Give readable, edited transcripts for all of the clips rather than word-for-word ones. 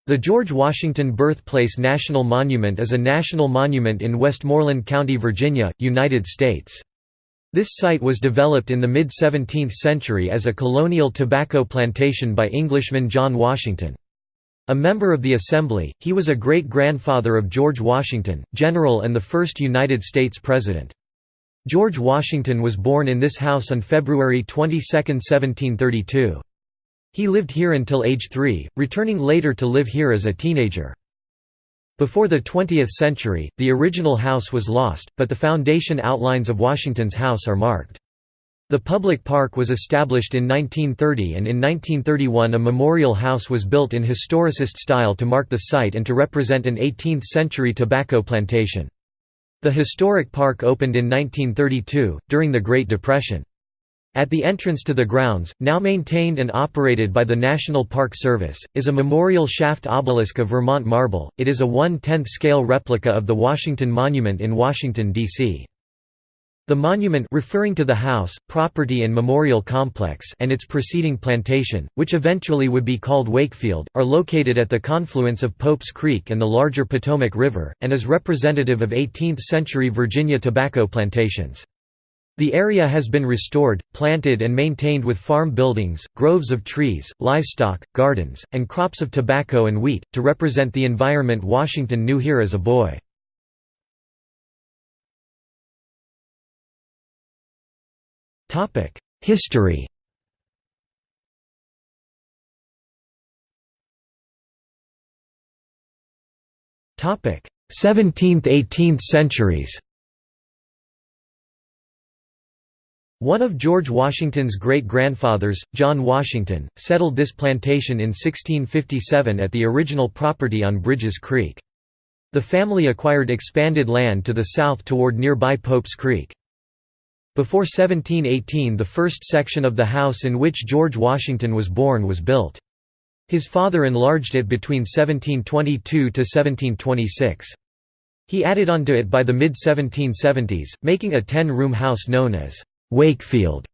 The George Washington Birthplace National Monument is a national monument in Westmoreland County, Virginia, United States. This site was developed in the mid-17th century as a colonial tobacco plantation by Englishman John Washington. A member of the Assembly, he was a great-grandfather of George Washington, general and the first United States President. George Washington was born in this house on February 22, 1732. He lived here until age 3, returning later to live here as a teenager. Before the 20th century, the original house was lost, but the foundation outlines of Washington's house are marked. The public park was established in 1930, and in 1931 a memorial house was built in historicist style to mark the site and to represent an 18th-century tobacco plantation. The historic park opened in 1932, during the Great Depression. At the entrance to the grounds, now maintained and operated by the National Park Service, is a memorial shaft obelisk of Vermont marble. It is a 1/10 scale replica of the Washington Monument in Washington, D.C. The monument, referring to the house, property and memorial complex and its preceding plantation, which eventually would be called Wakefield, are located at the confluence of Pope's Creek and the larger Potomac River, and is representative of 18th-century Virginia tobacco plantations. The area has been restored, planted and maintained with farm buildings, groves of trees, livestock, gardens, and crops of tobacco and wheat, to represent the environment Washington knew here as a boy. History. Topic: 17th–18th centuries. One of George Washington's great-grandfathers, John Washington, settled this plantation in 1657 at the original property on Bridges Creek. The family acquired expanded land to the south toward nearby Pope's Creek. Before 1718 the first section of the house in which George Washington was born was built. His father enlarged it between 1722 to 1726. He added on to it by the mid-1770s, making a 10-room house known as Wakefield.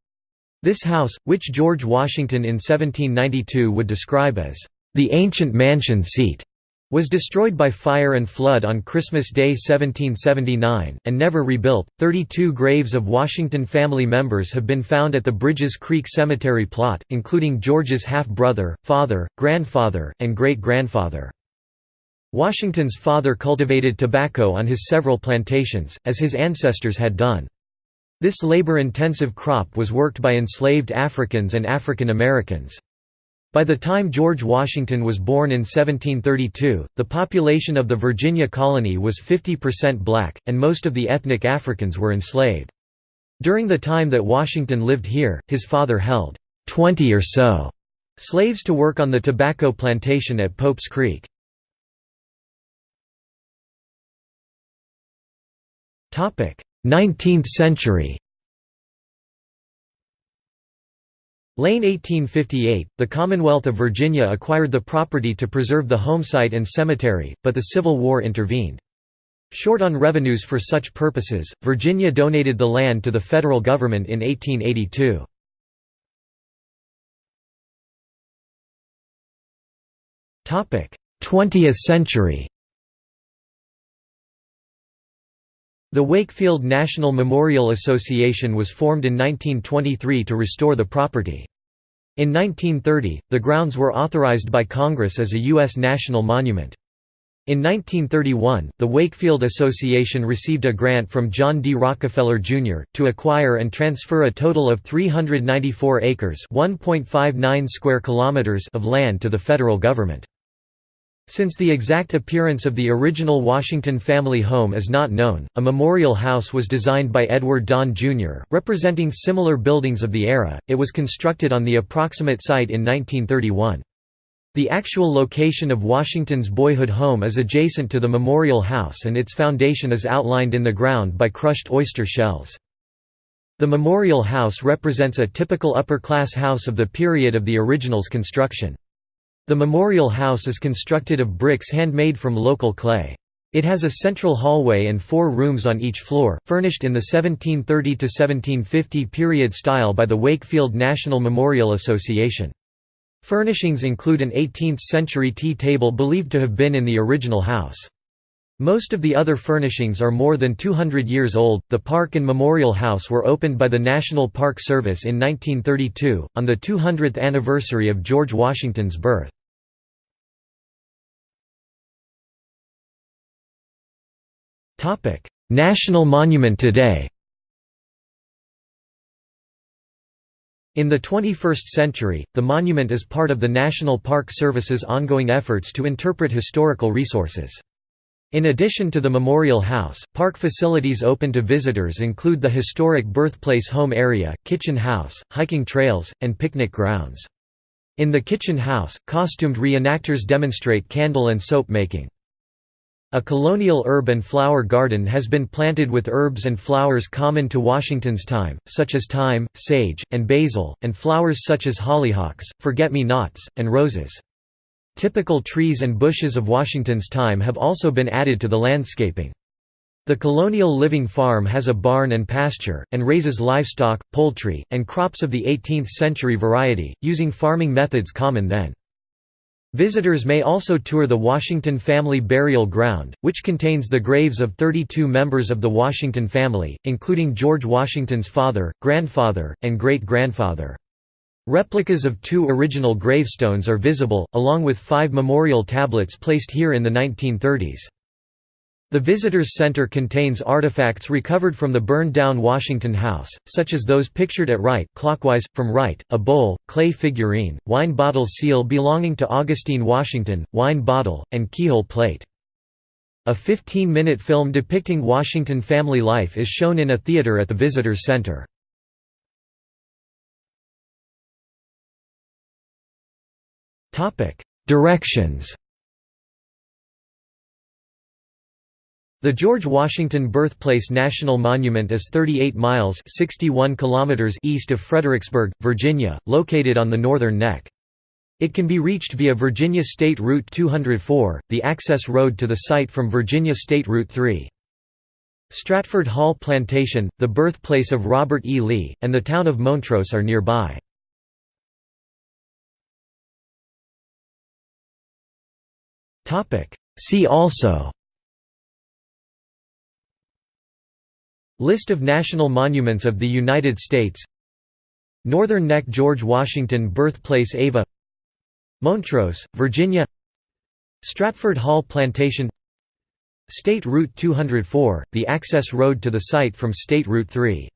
This house, which George Washington in 1792 would describe as the ancient mansion seat, was destroyed by fire and flood on Christmas Day 1779, and never rebuilt. 32 graves of Washington family members have been found at the Bridges Creek Cemetery plot, including George's half-brother, father, grandfather, and great-grandfather. Washington's father cultivated tobacco on his several plantations, as his ancestors had done. This labor-intensive crop was worked by enslaved Africans and African Americans. By the time George Washington was born in 1732, the population of the Virginia colony was 50% black, and most of the ethnic Africans were enslaved. During the time that Washington lived here, his father held 20 or so slaves to work on the tobacco plantation at Pope's Creek. 19th century. Lane 1858, the Commonwealth of Virginia acquired the property to preserve the homesite and cemetery, but the Civil War intervened. Short on revenues for such purposes, Virginia donated the land to the federal government in 1882. Topic: 20th century. The Wakefield National Memorial Association was formed in 1923 to restore the property. In 1930, the grounds were authorized by Congress as a U.S. national monument. In 1931, the Wakefield Association received a grant from John D. Rockefeller, Jr., to acquire and transfer a total of 394 acres (1.59 square kilometers) of land to the federal government. Since the exact appearance of the original Washington family home is not known, a memorial house was designed by Edward Don, Jr., representing similar buildings of the era. It was constructed on the approximate site in 1931. The actual location of Washington's boyhood home is adjacent to the memorial house, and its foundation is outlined in the ground by crushed oyster shells. The memorial house represents a typical upper-class house of the period of the original's construction. The memorial house is constructed of bricks handmade from local clay. It has a central hallway and 4 rooms on each floor, furnished in the 1730 to 1750 period style by the Wakefield National Memorial Association. Furnishings include an 18th-century tea table believed to have been in the original house. Most of the other furnishings are more than 200 years old. The park and memorial house were opened by the National Park Service in 1932, on the 200th anniversary of George Washington's birth. National monument today. In the 21st century, the monument is part of the National Park Service's ongoing efforts to interpret historical resources. In addition to the Memorial House, park facilities open to visitors include the historic Birthplace home area, Kitchen House, hiking trails, and picnic grounds. In the Kitchen House, costumed reenactors demonstrate candle and soap making. A colonial herb and flower garden has been planted with herbs and flowers common to Washington's time, such as thyme, sage, and basil, and flowers such as hollyhocks, forget-me-nots, and roses. Typical trees and bushes of Washington's time have also been added to the landscaping. The colonial living farm has a barn and pasture, and raises livestock, poultry, and crops of the 18th-century variety, using farming methods common then. Visitors may also tour the Washington Family Burial Ground, which contains the graves of 32 members of the Washington family, including George Washington's father, grandfather, and great-grandfather. Replicas of 2 original gravestones are visible, along with 5 memorial tablets placed here in the 1930s. The Visitors Center contains artifacts recovered from the burned-down Washington House, such as those pictured at right clockwise, from right, a bowl, clay figurine, wine bottle seal belonging to Augustine Washington, wine bottle, and keyhole plate. A 15-minute film depicting Washington family life is shown in a theater at the Visitors Center. Directions. The George Washington Birthplace National Monument is 38 miles (61 kilometers) east of Fredericksburg, Virginia, located on the Northern Neck. It can be reached via Virginia State Route 204, the access road to the site from Virginia State Route 3. Stratford Hall Plantation, the birthplace of Robert E. Lee, and the town of Montrose are nearby. See also: List of national monuments of the United States, Northern Neck George Washington Birthplace Ava, Montrose, Virginia, Stratford Hall Plantation, State Route 204, the access road to the site from State Route 3.